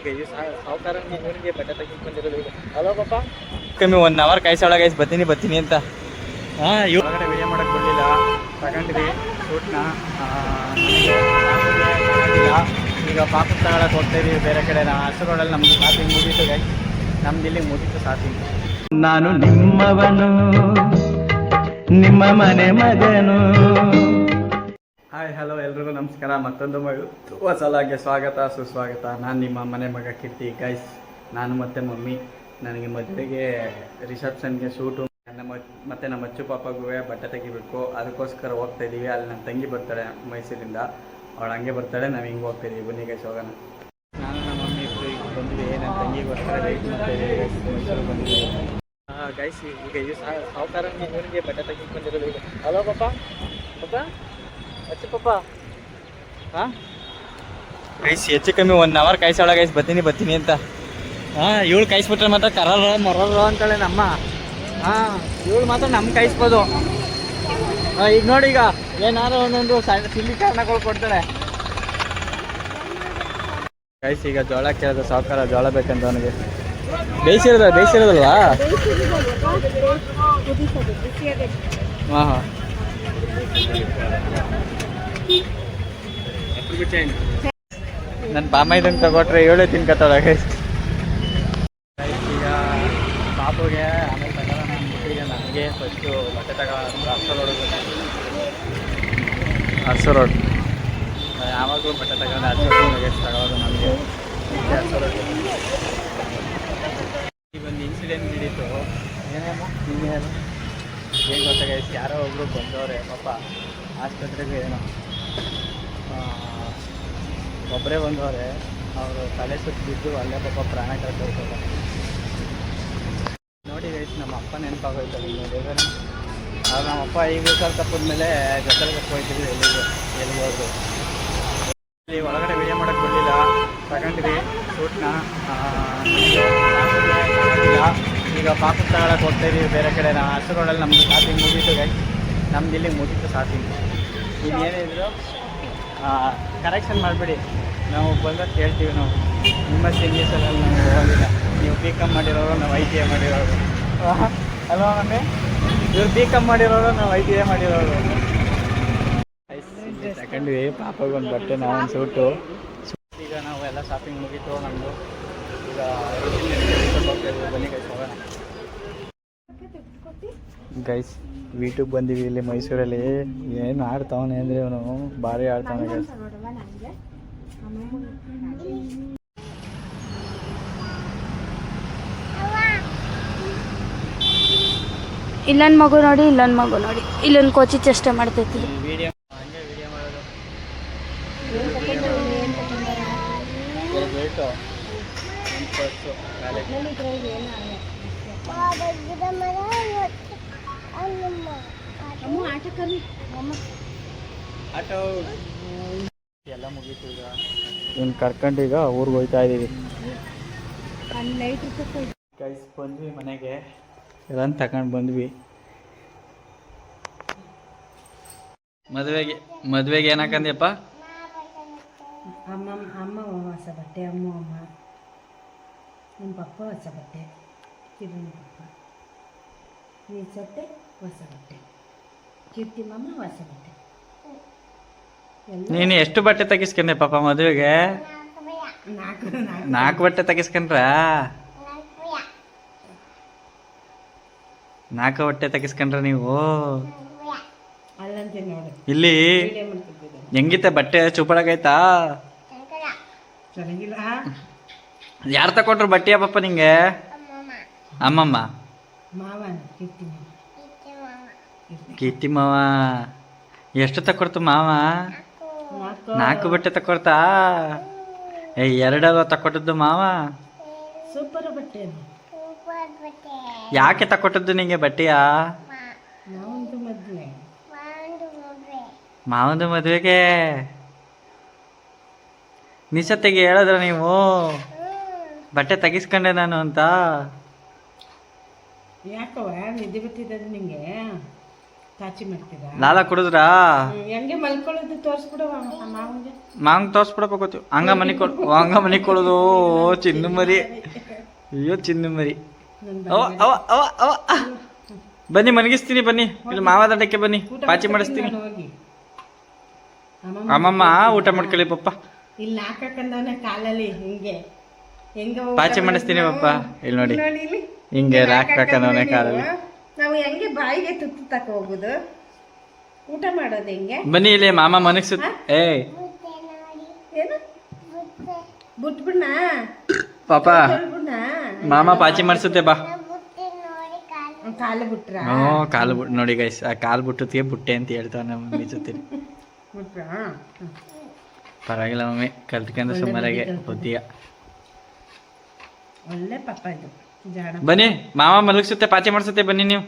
ಸಾವುಕಾರ ಮಗನಿಗೆ ಬಟ್ಟೆ ತೆಗೆದು ಬಂದಿರೋದು. ಹಲೋ ಪಾಪ, ಕಮ್ಮಿ 1 ಅವರ್ ಕಾಯಿಸೋಳ ಗೈಸ್, ಬರ್ತೀನಿ ಅಂತ. ಹೊರಗಡೆ ವಿಡಿಯೋ ಮಾಡೋಕ್ಕೆ ಬರಲಿಲ್ಲ, ತಗೊಂಡ್ರಿ ಶೂಟ್ನ. ಈಗ ಪಾಪು ತಗೊಳಕ್ಕೆ ಹೋಗ್ತಾಯಿದ್ದೀವಿ ಬೇರೆ ಕಡೆ. ಹಸು ರೋಡಲ್ಲಿ ನಮ್ದು ಶಾಪಿಂಗ್ ಮುಗೀತು ಗೈಸ್, ನಮ್ದು ಇಲ್ಲಿಗೆ ಮುಗೀತು ಶಾಪಿಂಗ್. ನಾನು ನಿಮ್ಮವನು, ನಿಮ್ಮ ಮನೆ ಮಗನು. ಹಾಯ್ ಹಲೋ ಎಲ್ರಿಗೂ ನಮಸ್ಕಾರ. ಮತ್ತೊಂದು ಹೊಸ ಲಾಗ್ಗೆ ಸ್ವಾಗತ ಸುಸ್ವಾಗತ. ನಾನು ನಿಮ್ಮ ಮನೆ ಮಗ ಕೀರ್ತಿ ಗೈಸ್. ನಾನು ಮತ್ತು ಮಮ್ಮಿ ನನಗೆ ಮದುವೆಗೆ ರಿಸೆಪ್ಷನ್ಗೆ ಶೂಟು ಮತ್ತು ನಮ್ಮ ಅಚ್ಚು ಪಾಪಗೂ ಬಟ್ಟೆ ತೆಗಿಬೇಕು, ಅದಕ್ಕೋಸ್ಕರ ಹೋಗ್ತಾಯಿದ್ದೀವಿ. ಅಲ್ಲಿ ನನ್ನ ತಂಗಿ ಬರ್ತಾಳೆ ಮೈಸೂರಿಂದ, ಅವಳು ಹಂಗೆ ಬರ್ತಾಳೆ, ನಾವು ಹಿಂಗೆ ಹೋಗ್ತಾಯಿದ್ದೀವಿ. ಬನ್ನಿ ಗೈಸ್ ಹೋಗೋಣ. ನಾನು ನಮ್ಮ ಮಮ್ಮಿ ಇಬ್ಬರು ಈಗ ಬಂದ್ವಿ, ನನ್ನ ತಂಗಿಗೋಸ್ಕರ ವೆಯ್ಟ್ ಮಾಡ್ತಾಯಿದ್ದೀವಿ ಗೈಸ್. ಮೈಸೂರು ಬಂದ್ವಿ ಗೈಸ್. ಈಗ ಸಾವುಕಾರ ಮಗನಿಗೆ ಬಟ್ಟೆ ತೆಗೆದು ಬಂದಿರೋದು. ಹಲೋ ಪಾಪ, ಅಚ್ಚು ಪಾಪ. ಗೈಸ್ ಹೆಚ್ಚು ಕಮ್ಮಿ 1 ಅವರ್ ಕಾಯಿಸೋಳ ಗೈಸ್, ಬರ್ತೀನಿ ಅಂತ. ಇವಳು ಕಾಯಿಸ್ಬಿಟ್ರೆ ಮಾತ್ರ ಮೊರರು ಅಂತಾಳೆ ನಮ್ಮ. ಇವಳು ಮಾತ್ರ ನಮ್ಮ ಕಾಯಿಸ್ಬೋದು. ಈಗ ನೋಡಿ, ಈಗ ಏನಾರು ಒಂದೊಂದು ಸಿಲ್ಲಿ ಕಾರಣಗಳು ಕೊಡ್ತಾಳೆ ಗೈಸ್. ಈಗ ಜೋಳ ಕೇಳಿದ ಸಾವುಕಾರ, ಜೋಳ ಬೇಕಂತ ಅವನಿಗೆ. ಬೇಯಿಸಿರೋದಲ್ವಾ? ಹಾಂ ನನ್ನ ಬಾಮ ಇದನ್ನು ತಗೊಟ್ರೆ 7 ತಿನ್ಕತ್ತಾಳ ಗೈಸ್. ಈಗ ಪಾಪುಗೆ ಆಮೇಲೆ ತಗೊಳ್ಳೋಣ ಅಂದ್ಬಿಟ್ಟು ನನಗೆ ಫಸ್ಟು ಬಟ್ಟೆ ಅರ್ಸೋ ರೋಡ್ ಯಾವಾಗಲೂ ಬಟ್ಟೆ ತಗೊಂಡು ಅರ್ಸೋ ರೋಡ್ ತಗೊಳ್ಳೋದು ನಮಗೆ. ಅರ್ಸೋ ರೋಡ್ ಈಗ ಒಂದು ಇನ್ಸಿಡೆಂಟ್ ನಡೀತು. ಏನೇನು ಏನು ಗೊತ್ತಾ ಗೈಸ್, ಯಾರೋ ಒಬ್ಬರು ಬಂದವ್ರೆ ಪಾಪ ಆಸ್ಪತ್ರೆಗೆ. ಏನೋ ಒಬ್ಬರೇ ಬಂದವ್ರೆ, ಅವರು ತಲೆ ಸುತ್ತು ಬಿದ್ದು ಅಲ್ಲೇ ಪಾಪ ಪ್ರಾಣ ಕಳ್ಕೊಳ್ತಾರೆ ನೋಡಿ ಗೈಸ್. ನಮ್ಮ ಅಪ್ಪ ನೆನಪಾಗೋಯ್ತಾರೆ ನೋಡಿದ್ರೆ. ಅವ್ರು ನಮ್ಮ ಅಪ್ಪ ಈಗ ಹುಷಾರು ತಪ್ಪಿದ್ಮೇಲೆ ಜೊತೆಲಿ ಕರ್ಕೊಯ್ತೀವಿ ಎಲ್ಲಿಗೆ ಹೋದ್ರು. ಇಲ್ಲಿ ಒಳಗಡೆ ವಿಡಿಯೋ ಮಾಡೋಕ್ಕೆ ಬರಲಿಲ್ಲ, ತಗೊಂಡ್ರಿ ಶೂಟ್ನ. ಈಗ ಪಾಪು ತಗೊಳಕ್ಕೆ ಹೋಗ್ತಾಯಿದ್ದೀವಿ ಬೇರೆ ಕಡೆ. ಹಸು ರೋಡಲ್ಲಿ ನಮ್ಮದು ಶಾಪಿಂಗ್ ಮುಗೀತು ಗೈಸ್, ನಮ್ದು ಇಲ್ಲಿಗೆ ಮುಗೀತು ಶಾಪಿಂಗ್. ಇನ್ನೇನಿದ್ರು ಕರೆಕ್ಷನ್ ಮಾಡಿಬಿಡಿ, ನಾವು ಬಂದಾಗ ಕೇಳ್ತೀವಿ. ನಾವು ನಿಮ್ಮ ಇಂಗ್ಲೀಷಲ್ಲಿ ನಾವು ಹೋಗಿಲ್ಲ. ನೀವು BCom ಮಾಡಿರೋರು, ನಾವು ITI ಮಾಡಿರೋರು ಅಲ್ವಾ ಮಮ್ಮಿ? ಇವ್ರು BCom ಮಾಡಿರೋರು, ನಾವು ITI ಮಾಡಿರೋರು. ತಗೊಂಡ್ವಿ ಪಾಪಗೆ ಒಂದು ಬಟ್ಟೆ, ನಾವೊಂದು ಸೂಟು. ಈಗ ನಾವು ಎಲ್ಲ ಶಾಪಿಂಗ್ ಮುಗೀತು ನಮ್ಮದು. ಈಗ ಹೋಗ್ತಾಯಿದ್ವಿ, ಬನ್ನಿ ಗೈಸ್ ಹೋಗೋಣ. ಗೈಸ್ ವೀಟಿಗೆ ಬಂದೀವಿ ಇಲ್ಲಿ ಮೈಸೂರಲ್ಲಿ. ಏನು ಆಡ್ತಾವನೆ ಅಂದರೆ ಅವನು ಭಾರಿ ಆಡ್ತಾವನೆ ಗೈಸ್. ಇಲ್ಲೊಂದು ಮಗು ನೋಡಿ, ಇಲ್ಲೊಂದು ಕೋಚಿ ಚೇಷ್ಟೆ ಮಾಡ್ತೈತಿ. ವಿಡಿಯೋ ಮಾಡೋದು ಆಟೋ ಎಲ್ಲ ಮುಗೀತು. ಈಗ ಇವ್ನು ಕರ್ಕೊಂಡು ಈಗ ಊರಿಗೆ ಹೋಗ್ತಾ ಇದ್ದೀವಿ ಗೈಸ್. ಬಂದ್ವಿ ಮನೆಗೆ, ಎಲ್ಲ ತಗೊಂಡು ಬಂದ್ವಿ. ಮದುವೆಗೆ ಏನಾಕಂದ್ಯಪ್ಪ? ಅಮ್ಮ ಹೊಸ ಬಟ್ಟೆ, ಅಮ್ಮ ನಿಮ್ಮ ಪಪ್ಪ ಹೊಸ ಬಟ್ಟೆ, ಕಿರಣ್ ಪಪ್ಪ ನೀ ಸೊಟ್ಟೆ ಹೊಸ ಬಟ್ಟೆ, ಕೀರ್ತಿ ಮಮ್ಮ ಹೊಸ ಬಟ್ಟೆ. ನೀನು ಎಷ್ಟು ಬಟ್ಟೆ ತೆಗಿಸ್ಕೊಂಡೆ ಪಾಪ ಮದುವೆಗೆ? 4 ಬಟ್ಟೆ ತೆಗಿಸ್ಕೊಂಡ್ರ? 4 ಬಟ್ಟೆ ತೆಗಿಸ್ಕೊಂಡ್ರ ನೀವು? ಇಲ್ಲಿ ಹೆಂಗಿತ್ತ ಬಟ್ಟೆ? ಚೂಪಳಾಗೈತಾ? ಯಾರು ತಕೊಟ್ರು ಬಟ್ಟೆಯ ಪಾಪ ನಿಂಗೆ? ಅಮ್ಮಮ್ಮ, ಕೀರ್ತಿ ಮಾವ. ಎಷ್ಟು ತಕೊಡ್ತು ಮಾವ? 4 ಬಟ್ಟೆ ತಕೊಡ್ತಾ? 2 ತಕೊಟ್ಟದ್ದು ಮಾವ. ಸೂಪರ್ ಬಟ್ಟೆ. ಯಾಕೆ ತಕೊಟ್ಟದ್ದು ನಿಂಗೆ ಬಟ್ಟೆಯ? ಮಾವಂದು ಮದುವೆಗೆ. ನಿಸತ್ತೆಗೆ ಹೇಳಿದ್ರ ನೀವು ಬಟ್ಟೆ ತೆಗಿಸ್ಕೊಂಡೆ ನಾನು ಅಂತ? ಯಾಕವ ನಿದ್ದೆ ಬರ್ತಿದ್ದ ನಿಂಗೆ? ಕಾಚಿ ಮಾಡ್ತೀರಾ ಲಾಲ ಕುಡಿದ್ರಾ ಹೆಂಗೆ ಮಲ್ಕೊಳ್ಳೋದು ತೋರಿಸ್ಬಿಡವ ಮಾವನ್ಗೆ ಮಾಂಗ್ ತೋರ್ಸ್ಬಿಡಪ್ಪ ಗೊತ್ತು ಹಂಗ ಮನೆ ಕೊಡೋದು ಚಿನ್ನು ಮರಿ ಅಯ್ಯೋ ಚಿನ್ನು ಮರಿ ಅವ ಅವ ಅವ ಅವ ಬನ್ನಿ ಮನಗಿಸ್ತೀನಿ ಬನ್ನಿ ಇಲ್ಲಿ ಮಾವ ದಂಡಕ್ಕೆ ಬನ್ನಿ ಪಾಚಿ ಮಾಡಿಸ್ತೀನಿ ಹೋಗಿ ಅಮ್ಮಮ್ಮ ಊಟ ಮಾಡ್ಕೊಳ್ಳಿ ಪಪ್ಪ ಇಲ್ಲಿ ಹಾಕಂದವನ ಕಾಲಲ್ಲಿ ಹಿಂಗೆ ಹೆಂಗ ಪಾಚಿ ಮಾಡಿಸ್ತೀನಿ ಪಪ್ಪ ಇಲ್ಲಿ ನೋಡಿ ನೋಡಿ ಇಲ್ಲಿ ಹಿಂಗೆ ಹಾಕಂದವನೇ ಕಾಲಲ್ಲಿ ನಾವು ಹೆಂಗೆ ಬಾಯಿಗೆ ತುತ್ತು ತಕ ಹೋಗುದು ಊಟ ಮಾಡೋದು ಹೆಂಗೆ ಬನ್ನಿ ಇಲ್ಲಿ ಮಾಮ ಮನಗ್ಸುತ್ತ ಏಯ್ ಏನು ಬಿಟ್ಬಿಡ್ನ ಪಾಪ ಮಾಮ ಪಾಚಿ ಮಾಡಿಸುತ್ತೆ ಬಾ ಕಾಲು ಬಿಟ್ರ ಹ್ಞೂ ಕಾಲು ಬಿಟ್ಟು ನೋಡಿ ಗೈಸ್ ಆ ಕಾಲು ಬಿಟ್ಟುತ್ತಿಗೆ ಬುಟ್ಟೆ ಅಂತ ಹೇಳ್ತಾವ ನಮ್ಮ ಮಮ್ಮಿ ಜೊತೆ ಬಿಟ್ರ ಪರವಾಗಿಲ್ಲ ಮಮ್ಮಿ ಕಲ್ತ್ಕೊಂಡು ಸುಮಾರಾಗೆ ಬುದ್ಧಿಯ ಒಳ್ಳೆ ಪಾಪ ಇದು ಜಾಣ ಬನ್ನಿ ಮಾಮ ಮಲಗಿಸುತ್ತೆ ಪಾಚಿ ಮಾಡಿಸುತ್ತೆ ಬನ್ನಿ ನೀವು